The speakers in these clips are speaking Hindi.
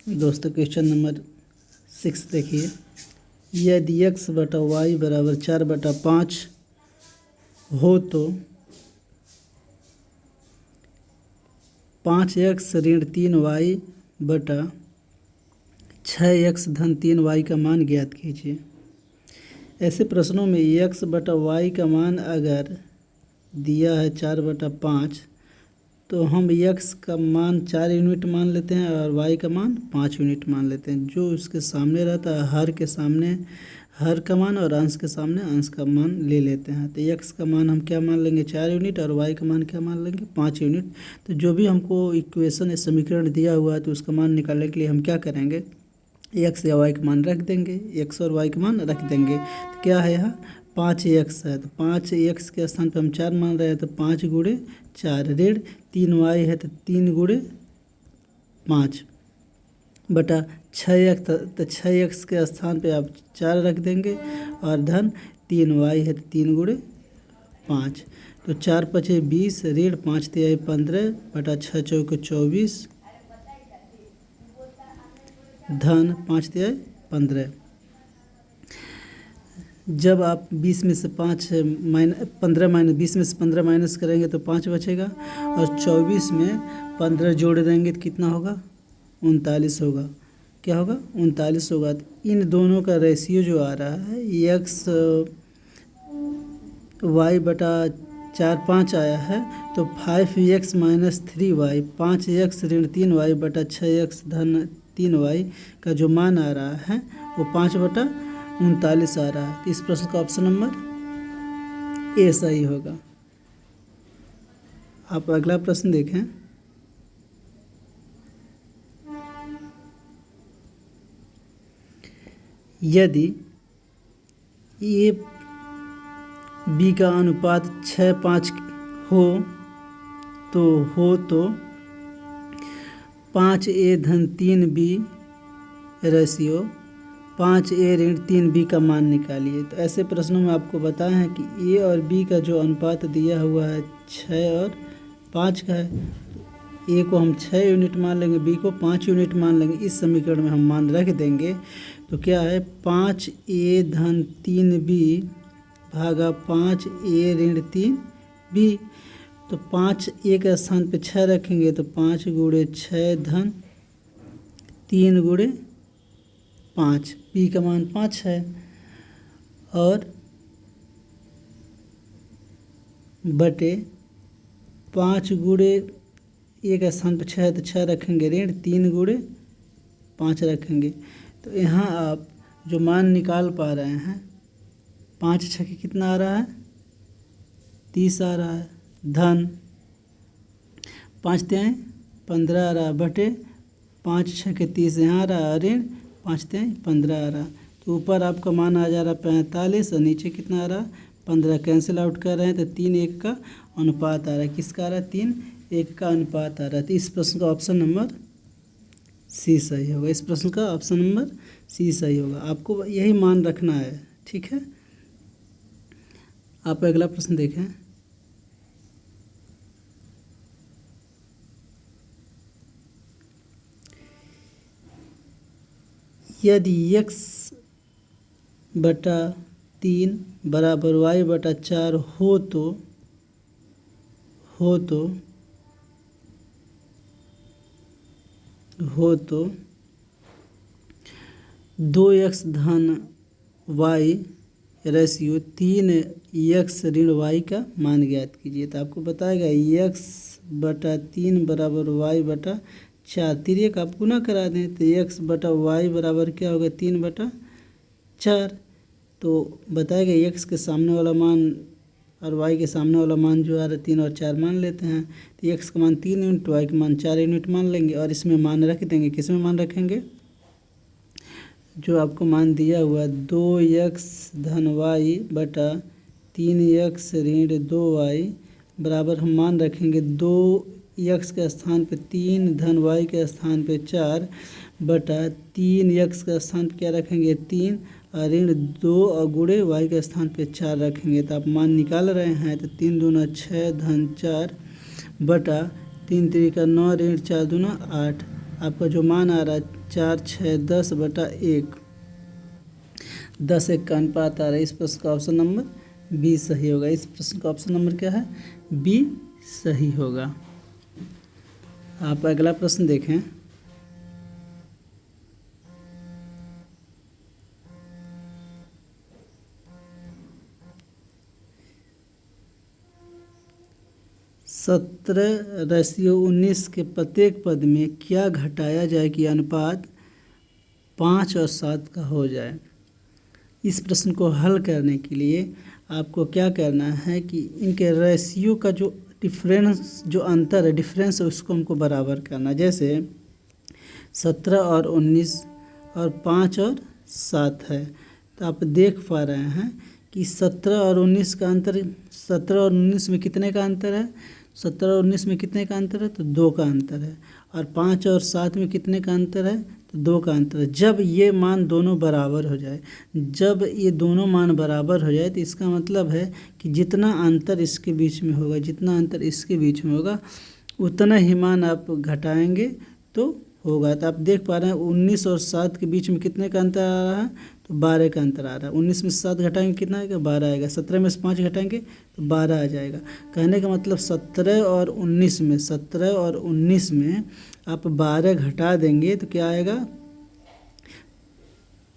दोस्तों क्वेश्चन नंबर 6 देखिए, यदि x बटा वाई बराबर 4/5 हो तो 5x ऋण 3y बटा 6x धन 3y का मान ज्ञात कीजिए। ऐसे प्रश्नों में x बटा वाई का मान अगर दिया है 4/5 तो हम x का मान 4 यूनिट मान लेते हैं और y का मान 5 यूनिट मान लेते हैं। जो उसके सामने रहता है हर के सामने हर का मान और अंश के सामने अंश का मान ले लेते हैं। तो x का मान हम क्या मान लेंगे 4 यूनिट और y का मान क्या मान लेंगे 5 यूनिट। तो जो भी हमको इक्वेशन या समीकरण दिया हुआ है तो उसका मान निकालने के लिए हम क्या करेंगे, x या y का मान रख देंगे, x और y का मान रख देंगे। तो क्या है यहाँ 5x है तो 5x के स्थान पर हम 4 मान रहे हैं तो 5 गुणे 4 ऋण 3y है तो 3 गुणे 5 बटा 6x तो 6x के स्थान पे आप 4 रख देंगे और धन 3y है तो 3 गुणे 5 तो 4 पचे 20 ऋण 5 तिहाई 15 बटा 6 चौके 24 धन 5 तिहाई 15। जब आप 20 में से 15 माइनस 20 में से 15 माइनस करेंगे तो 5 बचेगा और 24 में 15 जोड़ देंगे तो कितना होगा 39 होगा। क्या होगा 39 होगा। तो इन दोनों का रेशियो जो आ रहा है x y बटा 4/5 आया है तो 5x माइनस 3y 5x ऋण 3y बटा 6x धन 3y का जो मान आ रहा है वो 5/39 आ रहा है। तो इस प्रश्न का ऑप्शन नंबर ए सही होगा। आप अगला प्रश्न देखें, यदि ए बी का अनुपात 6:5 हो तो 5a धन 3b रेशियो 5a ऋण 3b का मान निकालिए। तो ऐसे प्रश्नों में आपको बताया है कि ए और बी का जो अनुपात दिया हुआ है 6 और 5 का है। ए को हम 6 यूनिट मान लेंगे, बी को 5 यूनिट मान लेंगे। इस समीकरण में हम मान रख देंगे तो क्या है 5a धन 3b भागा 5a ऋण 3b। तो 5a के स्थान पे 6 रखेंगे तो 5 गुणे 6 धन 3 गुणे 5 b का मान 5 है और बटे 5 गुणे ए के स्थान पे 6 है तो 6 रखेंगे ऋण 3 गुणे 5 रखेंगे। तो यहाँ आप जो मान निकाल पा रहे हैं 5 6 कितना आ रहा है 30 आ रहा है धन 5 तिहाई 15 आ रहा है बटे 5 6 30 यहाँ आ रहा है ऋण 5 तिहाई 15 आ रहा है। तो ऊपर आपका मान आ जा रहा है 45 और नीचे कितना आ रहा है 15। कैंसिल आउट कर रहे हैं तो 3:1 का अनुपात आ रहा है। किसका आ रहा है 3:1 का अनुपात आ रहा है। तो इस प्रश्न का ऑप्शन नंबर सी सही होगा। इस प्रश्न का ऑप्शन नंबर सी सही होगा। आपको यही मान रखना है, ठीक है। आप अगला प्रश्न देखें, यदि x बटा 3 बराबर y बटा 4 हो तो 2x धन y रेशियो 3x ऋण y का मान ज्ञात कीजिए। तो आपको बताएगा x बटा 3 बराबर y बटा 4। 3 आप गुना करा दें तो x बटा y बराबर क्या होगा 3/4। तो बताएगा x के सामने वाला मान और y के सामने वाला मान जो आ रहा है 3 और 4 मान लेते हैं। तो x का मान 3 यूनिट y का मान 4 यूनिट मान लेंगे और इसमें मान रख देंगे। किस में मान रखेंगे, जो आपको मान दिया हुआ है 2x धन y बटा 3x ऋण 2y बराबर हम मान रखेंगे 2x के स्थान पे 3 धन y के स्थान पे 4 बटा 3x के स्थान पे क्या रखेंगे 3 और ऋण 2 और गुणे y के स्थान पे 4 रखेंगे। तो आप मान निकाल रहे हैं तो 3 दूना 6 धन 4 बटा 3 3 का 9 ऋण 4 दूना 8। आपका जो मान आ रहा है 4 6 10 बटा 1, 10 1 का अनुपात आ रहा है। इस प्रश्न का ऑप्शन नंबर बी सही होगा। इस प्रश्न का ऑप्शन नंबर क्या है? बी सही होगा। आप अगला प्रश्न देखें। सत्रह रेशियो 19 के प्रत्येक पद में क्या घटाया जाए कि अनुपात 5 और 7 का हो जाए। इस प्रश्न को हल करने के लिए आपको क्या करना है कि इनके रेशियो का जो डिफरेंस, जो अंतर है, डिफरेंस है, उसको हमको बराबर करना। जैसे 17 और 19 और 5 और 7 है, तो आप देख पा रहे हैं कि 17 और 19 का अंतर, 17 और 19 में कितने का अंतर है? 17 और 19 में कितने का अंतर है? तो 2 का अंतर है। और 5 और 7 में कितने का अंतर है? तो 2 का अंतर है। जब ये मान दोनों बराबर हो जाए, जब ये दोनों मान बराबर हो जाए, तो इसका मतलब है कि जितना अंतर इसके बीच में होगा, जितना अंतर इसके बीच में होगा, उतना ही मान आप घटाएंगे तो होगा। तो आप देख पा रहे हैं 19 और 7 के बीच में कितने का अंतर आ रहा है? तो 12 का अंतर आ रहा है। 19 में से 7 घटाएंगे कितना आएगा? 12 आएगा। 17 में से 5 घटाएंगे तो 12 आ जाएगा। कहने का मतलब 17 और 19 में, 17 और 19 में आप 12 घटा देंगे तो क्या आएगा?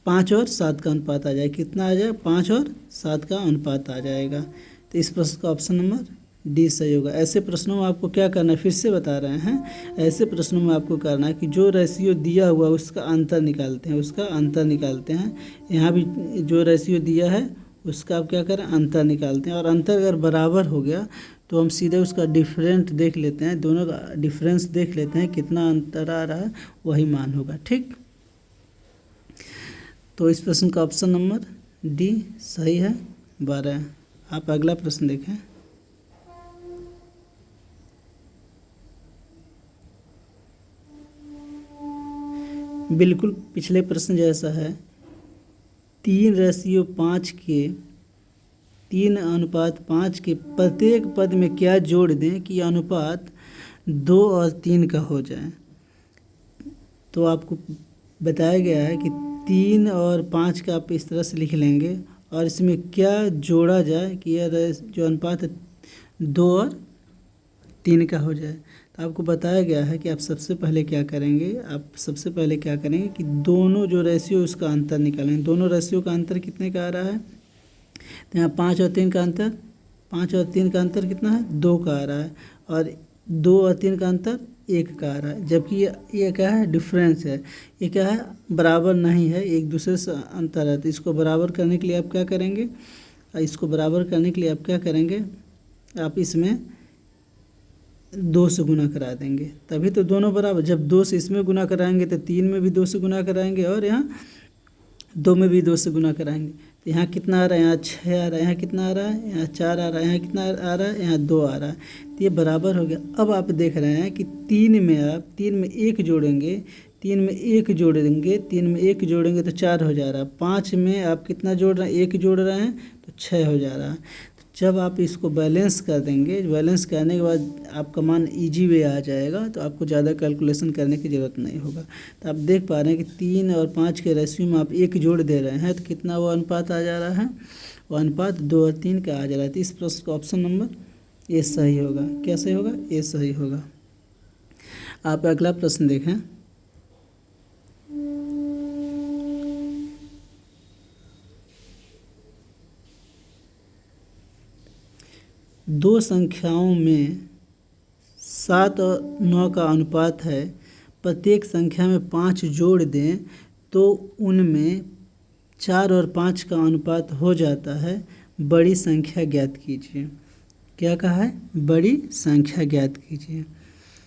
5 और 7 का अनुपात आ जाएगा। कितना आ जाएगा? 5 और 7 का अनुपात आ जाएगा। तो इस प्रश्न का ऑप्शन नंबर डी सही होगा। ऐसे प्रश्नों में आपको क्या करना है, फिर से बता रहे हैं, ऐसे प्रश्नों में आपको करना है कि जो रेशियो दिया हुआ उसका अंतर निकालते हैं, उसका अंतर निकालते हैं। यहाँ भी जो रेशियो दिया है उसका आप क्या करें? अंतर निकालते हैं। और अंतर अगर बराबर हो गया तो हम सीधे उसका डिफरेंट देख लेते हैं, दोनों का डिफरेंस देख लेते हैं, कितना अंतर आ रहा है वही मान होगा। ठीक, तो इस प्रश्न का ऑप्शन नंबर डी सही है, 12। आप अगला प्रश्न देखें। बिल्कुल पिछले प्रश्न जैसा है। 3:5 के 3:5 के प्रत्येक पद में क्या जोड़ दें कि अनुपात 2 और 3 का हो जाए। तो आपको बताया गया है कि 3 और 5 का आप इस तरह से लिख लेंगे और इसमें क्या जोड़ा जाए कि यह जो अनुपात है 2 और 3 का हो जाए। तो आपको बताया गया है कि आप सबसे पहले क्या करेंगे, आप सबसे पहले क्या करेंगे कि दोनों जो रेशियो उसका अंतर निकालेंगे। दोनों रेशियो का अंतर कितने का आ रहा है? तो यहाँ 5 और 3 का अंतर, 5 और 3 का अंतर कितना है? 2 का आ रहा है। और 2 और 3 का अंतर 1 का आ रहा है। जबकि ये क्या है? डिफरेंस है। ये क्या है? बराबर नहीं है, एक दूसरे से अंतर है। तो इसको बराबर करने के लिए आप क्या करेंगे? इसको बराबर करने के लिए आप क्या करेंगे? आप इसमें 2 से गुना करा देंगे, तभी तो दोनों बराबर। जब 2 से इसमें गुना कराएंगे तो 3 में भी 2 से गुना कराएंगे और यहाँ 2 में भी 2 से गुना कराएंगे। तो यहाँ कितना आ रहा है? यहाँ 6 आ रहा है। यहाँ कितना आ रहा है? यहाँ 4 आ रहा है। यहाँ कितना आ रहा है? यहाँ 2 आ रहा है। तो ये बराबर हो गया। अब आप देख रहे हैं कि 3 में आप 3 में 1 जोड़ेंगे, 3 में 1 जोड़ेंगे, 3 में 1 जोड़ेंगे तो 4 हो जा रहा है। 5 में आप कितना जोड़ रहे हैं? 1 जोड़ रहे हैं तो 6 हो जा रहा है। जब आप इसको बैलेंस कर देंगे, बैलेंस करने के बाद आपका मान इजी वे आ जाएगा, तो आपको ज़्यादा कैलकुलेशन करने की ज़रूरत नहीं होगा। तो आप देख पा रहे हैं कि 3 और 5 के रेशियो में आप 1 जोड़ दे रहे हैं तो कितना वो अनुपात आ जा रहा है? वो अनुपात 2 और 3 का आ जा रहा है। तो इस प्रश्न का ऑप्शन नंबर ए सही होगा। क्या सही होगा? ए सही होगा। आप अगला प्रश्न देखें। दो संख्याओं में 7 और 9 का अनुपात है, प्रत्येक संख्या में 5 जोड़ दें तो उनमें 4 और 5 का अनुपात हो जाता है, बड़ी संख्या ज्ञात कीजिए। क्या कहा है? बड़ी संख्या ज्ञात कीजिए।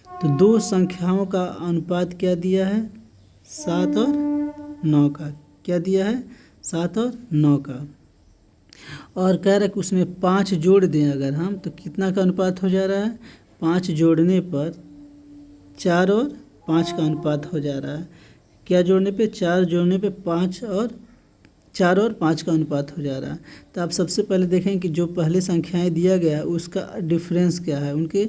तो दो संख्याओं का अनुपात क्या दिया है? 7 और 9 का। क्या दिया है? 7 और 9 का। और कह रहा है कि उसमें 5 जोड़ दें अगर हम, तो कितना का अनुपात हो जा रहा है? 5 जोड़ने पर 4 और 5 का अनुपात हो जा रहा है। क्या जोड़ने पे? 4 जोड़ने पे 5 और 4 और 5 का अनुपात हो जा रहा है। तो आप सबसे पहले देखें कि जो पहले संख्याएं दिया गया है उसका डिफरेंस क्या है, उनके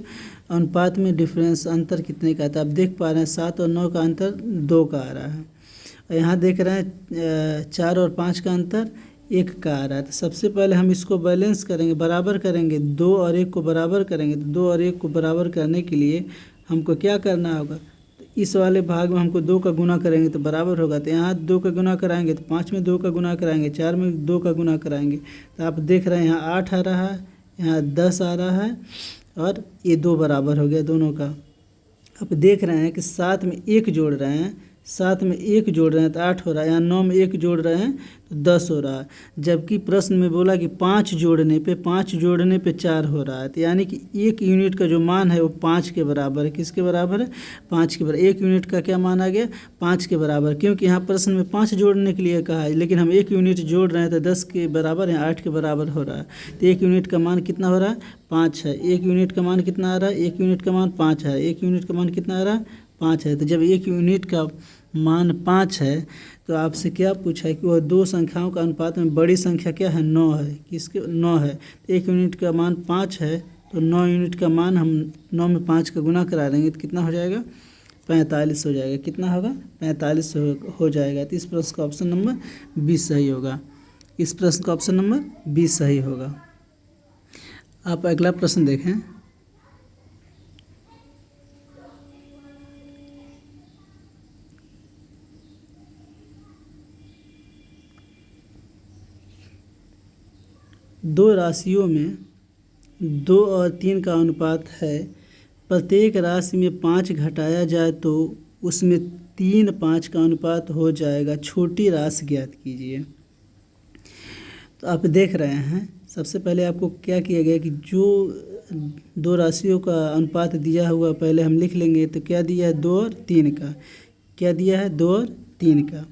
अनुपात में डिफरेंस अंतर कितने का है। तो आप देख पा रहे हैं 7 और 9 का अंतर 2 का आ रहा है, और यहाँ देख रहे हैं 4 और 5 का अंतर 1 का आ रहा है। तो सबसे पहले हम इसको बैलेंस करेंगे, बराबर करेंगे, 2 और 1 को बराबर करेंगे। तो 2 और 1 को बराबर करने के लिए हमको क्या करना होगा, तो इस वाले भाग में हमको 2 का गुना करेंगे तो बराबर होगा। तो यहाँ 2 का गुना कराएंगे तो 5 में 2 का गुना कराएंगे, 4 में 2 का गुना कराएंगे। तो आप देख रहे हैं यहाँ 8 आ रहा है, यहाँ 10 आ रहा है, और ये 2 बराबर हो गया दोनों का। आप देख रहे हैं कि 7 में 1 जोड़ रहे हैं, 7 में 1 जोड़ रहे हैं तो 8 हो रहा है, यहाँ 9 में 1 जोड़ रहे हैं तो 10 हो रहा है। जबकि प्रश्न में बोला कि 5 जोड़ने पे 4 हो रहा है। तो यानी कि 1 यूनिट का जो मान है वो 5 के बराबर है। किसके बराबर है, 5 के बराबर। 1 यूनिट का क्या मान आ गया, 5 के बराबर, क्योंकि यहाँ प्रश्न में 5 जोड़ने के लिए कहा है, लेकिन हम 1 यूनिट जोड़ रहे हैं तो 10 के बराबर है, 8 के बराबर हो रहा है। तो 1 यूनिट का मान कितना हो रहा है, 5 है। 1 यूनिट का मान कितना आ रहा है, 1 यूनिट का मान 5 है। 1 यूनिट का मान कितना आ रहा है, 5 है। तो जब 1 यूनिट का मान 5 है तो आपसे क्या पूछा है कि वह दो संख्याओं का अनुपात में बड़ी संख्या क्या है, 9 है। किसके, 9 है। तो 1 यूनिट का मान 5 है, तो 9 यूनिट का मान हम 9 में 5 का गुना करा देंगे तो कितना हो जाएगा, 45 हो जाएगा। कितना होगा, 45 हो जाएगा। तो इस प्रश्न का ऑप्शन नंबर 20 सही होगा। इस प्रश्न का ऑप्शन नंबर 20 सही होगा। आप अगला प्रश्न देखें। दो राशियों में 2 और 3 का अनुपात है। प्रत्येक राशि में 5 घटाया जाए तो उसमें 3 5 का अनुपात हो जाएगा। छोटी राशि ज्ञात कीजिए। तो आप देख रहे हैं सबसे पहले आपको क्या किया गया कि जो दो राशियों का अनुपात दिया हुआ पहले हम लिख लेंगे। तो क्या दिया है, 2 और 3 का। क्या दिया है, 2 और 3 का।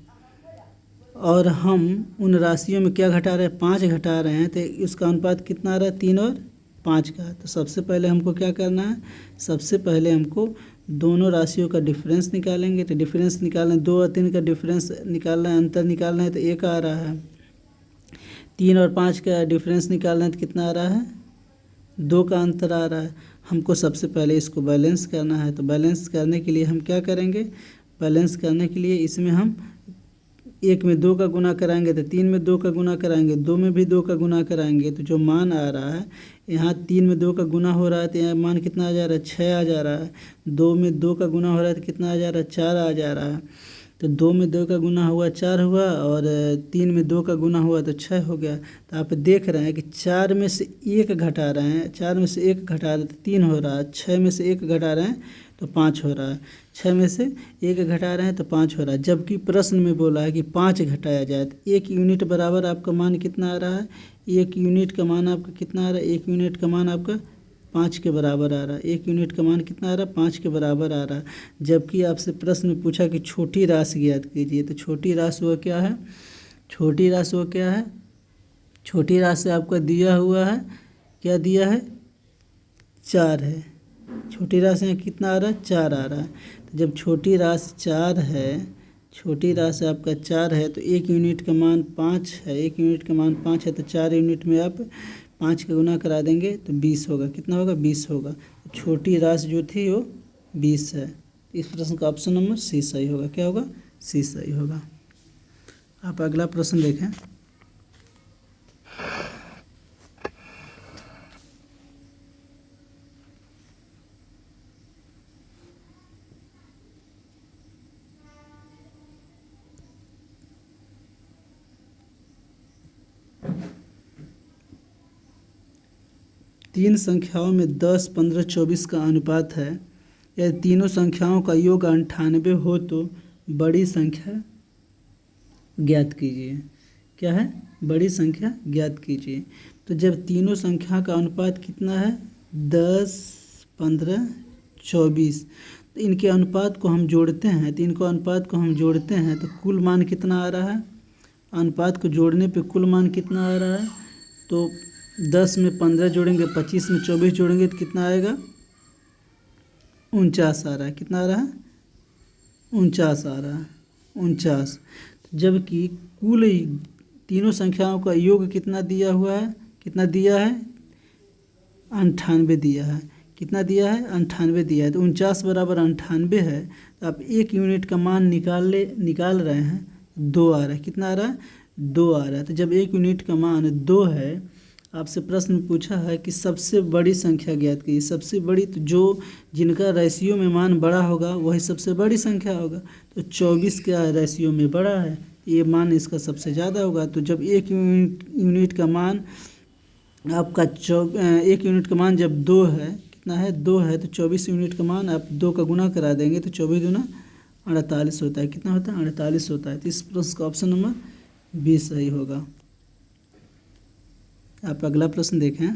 और हम उन राशियों में क्या घटा रहे हैं, 5 घटा रहे हैं। तो उसका अनुपात कितना आ रहा है, 3 और 5 का। तो सबसे पहले हमको क्या करना है, सबसे पहले हमको दोनों राशियों का डिफरेंस निकालेंगे। तो डिफरेंस निकालना है, 2 और 3 का डिफरेंस निकालना है, अंतर निकालना है तो 1 आ रहा है। 3 और 5 का डिफरेंस निकालना है तो कितना आ रहा है, 2 का अंतर आ रहा है। हमको सबसे पहले इसको बैलेंस करना है। तो बैलेंस करने के लिए हम क्या करेंगे, बैलेंस करने के लिए इसमें हम 1 में 2 का गुना कराएंगे तो 3 में 2 का गुना कराएंगे, 2 में भी 2 का गुना कराएंगे। तो जो मान आ रहा है, यहाँ 3 में 2 का गुना हो रहा है तो यहाँ मान कितना आ जा रहा है, 6 आ जा रहा है। 2 में 2 का गुना हो रहा है तो कितना आ जा रहा है, 4 आ जा रहा है। तो 2 में 2 का गुना हुआ 4 हुआ, और 3 में 2 का गुना हुआ तो 6 हो गया। तो आप देख रहे हैं कि 4 में से 1 घटा रहे हैं, 4 में से 1 घटा रहे तो 3 हो रहा है। 6 में से 1 घटा रहे हैं तो 5 हो रहा है। 6 में से 1 घटा रहे हैं तो 5 हो रहा है। जबकि प्रश्न में बोला है कि 5 घटाया जाए तो 1 यूनिट बराबर आपका मान कितना आ रहा है, 1 यूनिट का मान आपका कितना आ रहा है, 1 यूनिट का मान आपका 5 के बराबर आ रहा है। 1 यूनिट का मान कितना आ रहा है, 5 के बराबर आ रहा है। जबकि आपसे प्रश्न में पूछा कि छोटी राशि ज्ञात कीजिए। तो छोटी राशि वो क्या है, छोटी राशि वो क्या है, छोटी राशि आपको दिया हुआ है, क्या दिया है, 4 है। छोटी राशि में कितना आ रहा है, 4 आ रहा है। तो जब छोटी राशि 4 है, छोटी राशि आपका 4 है तो 1 यूनिट का मान 5 है। 1 यूनिट का मान 5 है तो 4 यूनिट में आप 5 का गुना करा देंगे तो 20 होगा। कितना होगा, 20 होगा। तो छोटी राशि जो थी वो 20 है। इस प्रश्न का ऑप्शन नंबर सी सही होगा। क्या होगा, सी सही होगा। आप अगला प्रश्न देखें। 3 संख्याओं में 10, 15, 24 का अनुपात है। यदि तीनों संख्याओं का योग 98 हो तो बड़ी संख्या ज्ञात कीजिए। क्या है, बड़ी संख्या ज्ञात कीजिए। तो जब तीनों संख्या का अनुपात कितना है, 10, 15, 24, तो इनके अनुपात को हम जोड़ते हैं। तो इनको अनुपात को हम जोड़ते हैं तो कुल मान कितना आ रहा है, अनुपात को जोड़ने पे कुल मान कितना आ रहा है। तो 10 में 15 जोड़ेंगे, 25 में 24 जोड़ेंगे तो कितना आएगा, 49 आ रहा है। कितना आ रहा है, 49 आ रहा है, 49। जबकि कुल तीनों संख्याओं का योग कितना दिया हुआ है, कितना दिया है 98 दिया है। कितना दिया है 98 दिया है। तो 49 बराबर 98 है। तो आप 1 यूनिट का मान निकाल रहे हैं, 2 आ रहा है। कितना आ रहा है 2 आ रहा है। तो जब 1 यूनिट का मान 2 है, आपसे प्रश्न पूछा है कि सबसे बड़ी संख्या ज्ञात कीजिए। सबसे बड़ी तो जो जिनका रेशियो में मान बड़ा होगा वही सबसे बड़ी संख्या होगा। तो 24 क्या है रेशियो में बड़ा है, ये मान इसका सबसे ज़्यादा होगा। तो जब 1 यूनिट का मान आपका 1 यूनिट का मान जब 2 है, कितना है 2 है, तो 24 यूनिट का मान आप 2 का गुना करा देंगे तो 24 दूना 48 होता है। कितना होता है 48 होता है। तो इस प्रश्न का ऑप्शन नंबर 20 सही होगा। आप अगला प्रश्न देखें।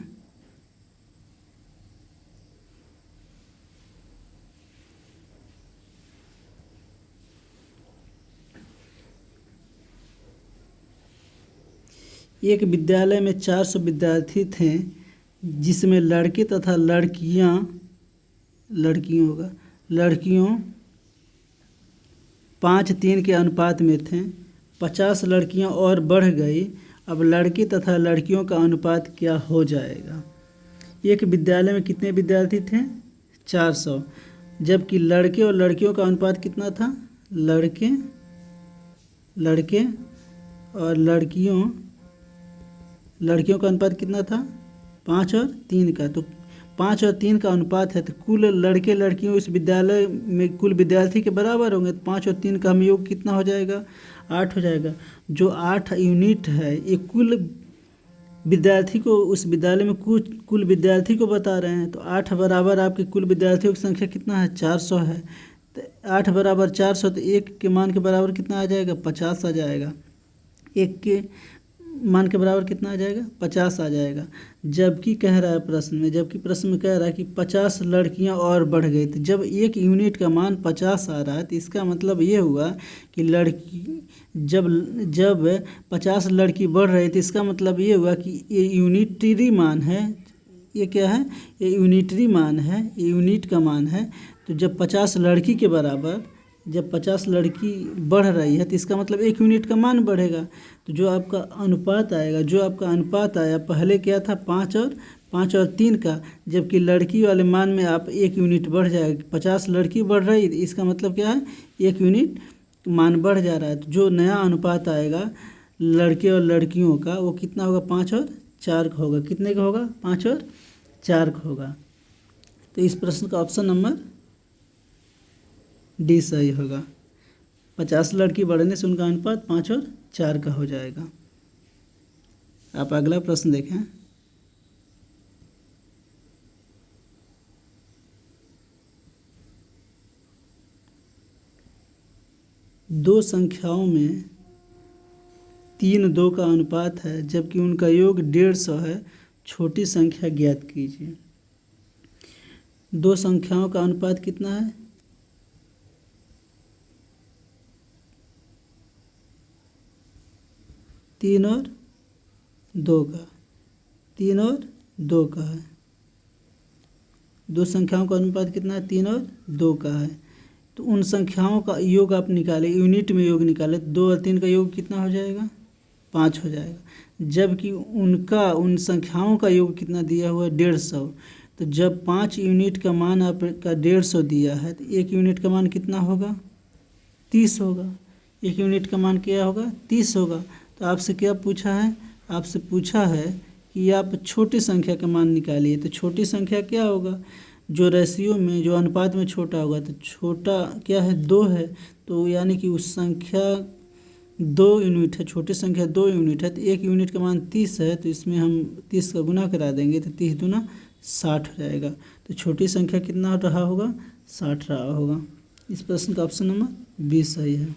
एक विद्यालय में 400 विद्यार्थी थे, जिसमें लड़के तथा लड़कियों 5:3 के अनुपात में थे। 50 लड़कियां और बढ़ गई। अब लड़के तथा लड़कियों का अनुपात क्या हो जाएगा। एक विद्यालय में कितने विद्यार्थी थे 400, जबकि लड़के और लड़कियों का अनुपात कितना था, लड़के और लड़कियों का अनुपात कितना था 5 और 3 का। तो 5 और 3 का अनुपात है, तो कुल लड़के लड़कियों इस विद्यालय में कुल विद्यार्थी के बराबर होंगे। तो 5 और 3 का हम योग कितना हो जाएगा 8 हो जाएगा। जो 8 यूनिट है ये कुल विद्यार्थी को उस विद्यालय में कुल विद्यार्थी को बता रहे हैं। तो 8 बराबर आपके कुल विद्यार्थियों की संख्या कितना है 400 है। तो 8 बराबर 400, तो 1 के मान के बराबर कितना आ जाएगा 50 आ जाएगा। 1 के मान के बराबर कितना आ जाएगा 50 आ जाएगा। जबकि कह रहा है प्रश्न में कह रहा है कि 50 लड़कियां और बढ़ गई। तो जब 1 यूनिट का मान 50 आ रहा है, तो इसका मतलब ये हुआ कि जब 50 लड़की बढ़ रही थी, इसका मतलब ये हुआ कि ये यूनिटरी मान है। ये क्या है, ये यूनिटरी मान है, ये यूनिट का मान है। तो जब 50 लड़की के बराबर जब 50 लड़की बढ़ रही है, तो इसका मतलब 1 यूनिट का मान बढ़ेगा। तो जो आपका अनुपात आया पहले क्या था 5 और 3 का, जबकि लड़की वाले मान में आप 1 यूनिट बढ़ जाएगा। 50 लड़की बढ़ रही, इसका मतलब क्या है 1 यूनिट मान बढ़ जा रहा है। तो जो नया अनुपात आएगा लड़के और लड़कियों का, वो कितना होगा 5 और 4 का होगा। कितने का होगा 5 और 4 का होगा। तो इस प्रश्न का ऑप्शन नंबर डी सही होगा। 50 लड़की बढ़ने से उनका अनुपात 5 और 4 का हो जाएगा। आप अगला प्रश्न देखें। दो संख्याओं में 3:2 का अनुपात है, जबकि उनका योग 150 है। छोटी संख्या ज्ञात कीजिए। दो संख्याओं का अनुपात कितना है 3 और 2 का। 3 और 2 का है। दो संख्याओं का अनुपात कितना है 3 और 2 का है। तो उन संख्याओं का योग आप निकालें, यूनिट में योग निकालें। 2 और 3 का योग कितना हो जाएगा 5 हो जाएगा। जबकि उन संख्याओं का योग कितना दिया हुआ है 150। तो जब 5 यूनिट का मान आपका 150 दिया है, तो 1 यूनिट का मान कितना होगा 30 होगा। 1 यूनिट का मान क्या होगा 30 होगा। तो आपसे क्या पूछा है, आपसे पूछा है कि आप छोटी संख्या का मान निकालिए। तो छोटी संख्या क्या होगा, जो रेशियो में जो अनुपात में छोटा होगा। तो छोटा क्या है 2 है। तो यानी कि उस संख्या 2 यूनिट है, छोटी संख्या 2 यूनिट है। तो 1 यूनिट का मान 30 है, तो इसमें हम 30 का गुना करा देंगे तो 30 दूना 60 हो जाएगा। तो छोटी संख्या कितना रहा होगा 60 रहा होगा। इस प्रश्न का ऑप्शन नंबर 20 सही है।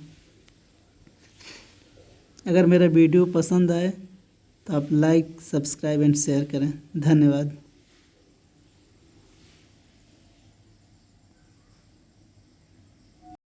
अगर मेरा वीडियो पसंद आए तो आप लाइक, सब्सक्राइब एंड शेयर करें। धन्यवाद।